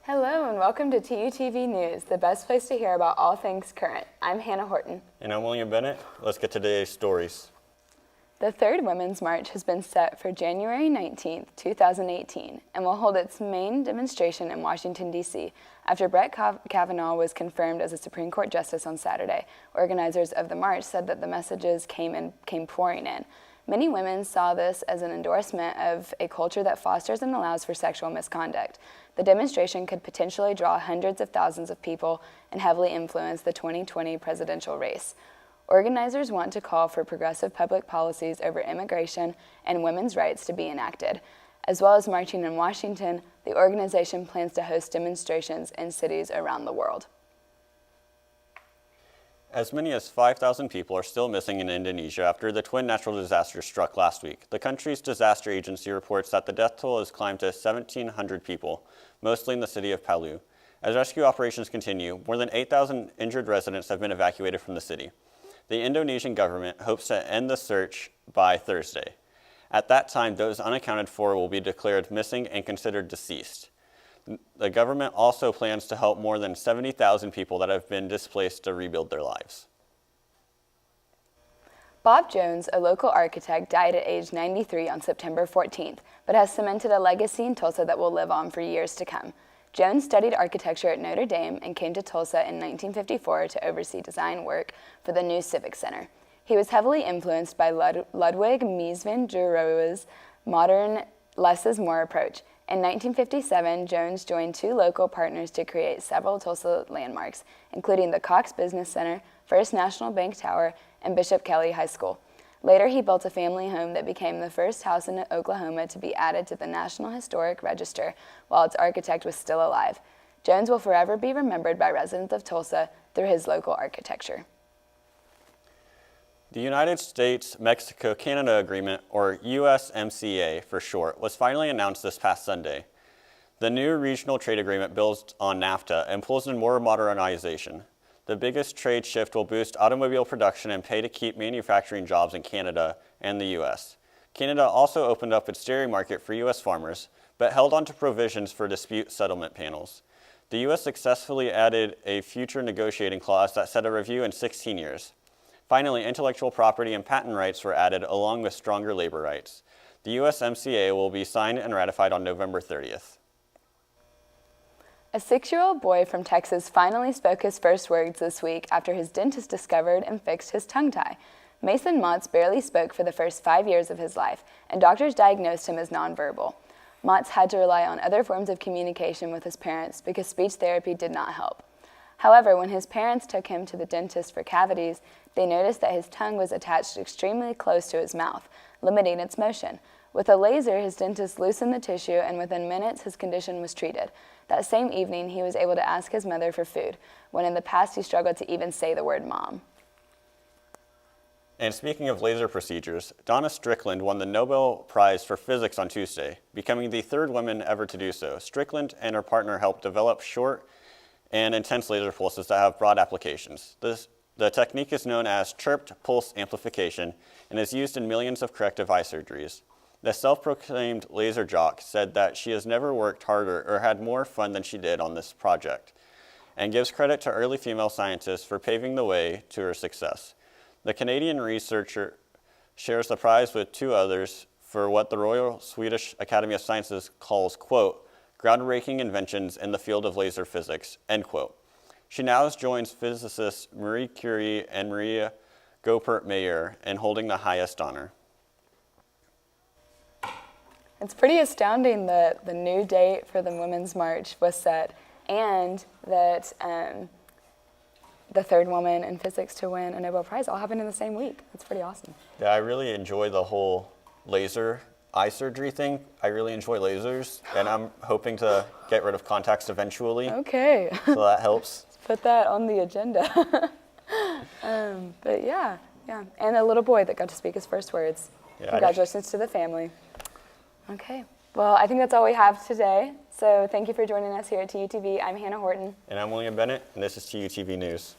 Hello and welcome to TUTV News, the best place to hear about all things current. I'm Hannah Horton. And I'm William Bennett. Let's get to today's stories. The third Women's March has been set for January 19, 2018, and will hold its main demonstration in Washington, D.C. after Brett Kavanaugh was confirmed as a Supreme Court justice on Saturday. Organizers of the march said that the messages came pouring in. Many women saw this as an endorsement of a culture that fosters and allows for sexual misconduct. The demonstration could potentially draw hundreds of thousands of people and heavily influence the 2020 presidential race. Organizers want to call for progressive public policies over immigration and women's rights to be enacted. As well as marching in Washington, the organization plans to host demonstrations in cities around the world. As many as 5,000 people are still missing in Indonesia after the twin natural disasters struck last week. The country's disaster agency reports that the death toll has climbed to 1,700 people, mostly in the city of Palu. As rescue operations continue, more than 8,000 injured residents have been evacuated from the city. The Indonesian government hopes to end the search by Thursday. At that time, those unaccounted for will be declared missing and considered deceased. The government also plans to help more than 70,000 people that have been displaced to rebuild their lives. Bob Jones, a local architect, died at age 93 on September 14th, but has cemented a legacy in Tulsa that will live on for years to come. Jones studied architecture at Notre Dame and came to Tulsa in 1954 to oversee design work for the new Civic Center. He was heavily influenced by Ludwig Mies van der Rohe's modern less is more approach. In 1957, Jones joined two local partners to create several Tulsa landmarks, including the Cox Business Center, First National Bank Tower, and Bishop Kelly High School. Later, he built a family home that became the first house in Oklahoma to be added to the National Historic Register while its architect was still alive. Jones will forever be remembered by residents of Tulsa through his local architecture. The United States-Mexico-Canada Agreement, or USMCA for short, was finally announced this past Sunday. The new regional trade agreement builds on NAFTA and pulls in more modernization. The biggest trade shift will boost automobile production and pay to keep manufacturing jobs in Canada and the U.S. Canada also opened up its dairy market for U.S. farmers, but held on to provisions for dispute settlement panels. The U.S. successfully added a future negotiating clause that set a review in 16 years. Finally, intellectual property and patent rights were added along with stronger labor rights. The USMCA will be signed and ratified on November 30th. A 6-year-old boy from Texas finally spoke his first words this week after his dentist discovered and fixed his tongue tie. Mason Motts barely spoke for the first 5 years of his life, and doctors diagnosed him as nonverbal. Motts had to rely on other forms of communication with his parents because speech therapy did not help. However, when his parents took him to the dentist for cavities, they noticed that his tongue was attached extremely close to his mouth, limiting its motion. With a laser, his dentist loosened the tissue, and within minutes, his condition was treated. That same evening, he was able to ask his mother for food, when in the past he struggled to even say the word mom. And speaking of laser procedures, Donna Strickland won the Nobel Prize for Physics on Tuesday, becoming the third woman ever to do so. Strickland and her partner helped develop short and intense laser pulses that have broad applications. The technique is known as chirped pulse amplification and is used in millions of corrective eye surgeries. The self-proclaimed laser jock said that she has never worked harder or had more fun than she did on this project, and gives credit to early female scientists for paving the way to her success. The Canadian researcher shares the prize with two others for what the Royal Swedish Academy of Sciences calls, quote, groundbreaking inventions in the field of laser physics, end quote. She now joins physicists Marie Curie and Maria Goeppert-Mayer in holding the highest honor. It's pretty astounding that the new date for the Women's March was set and that the third woman in physics to win a Nobel Prize all happened in the same week. That's pretty awesome. Yeah, I really enjoy the whole laser eye surgery thing. I really enjoy lasers, and I'm hoping to get rid of contacts eventually. Okay. So that helps. Let's put that on the agenda. But yeah. And a little boy that got to speak his first words. Yeah, congratulations to the family. Okay. Well, I think that's all we have today. So thank you for joining us here at TUTV. I'm Hannah Horton. And I'm William Bennett, and this is TUTV News.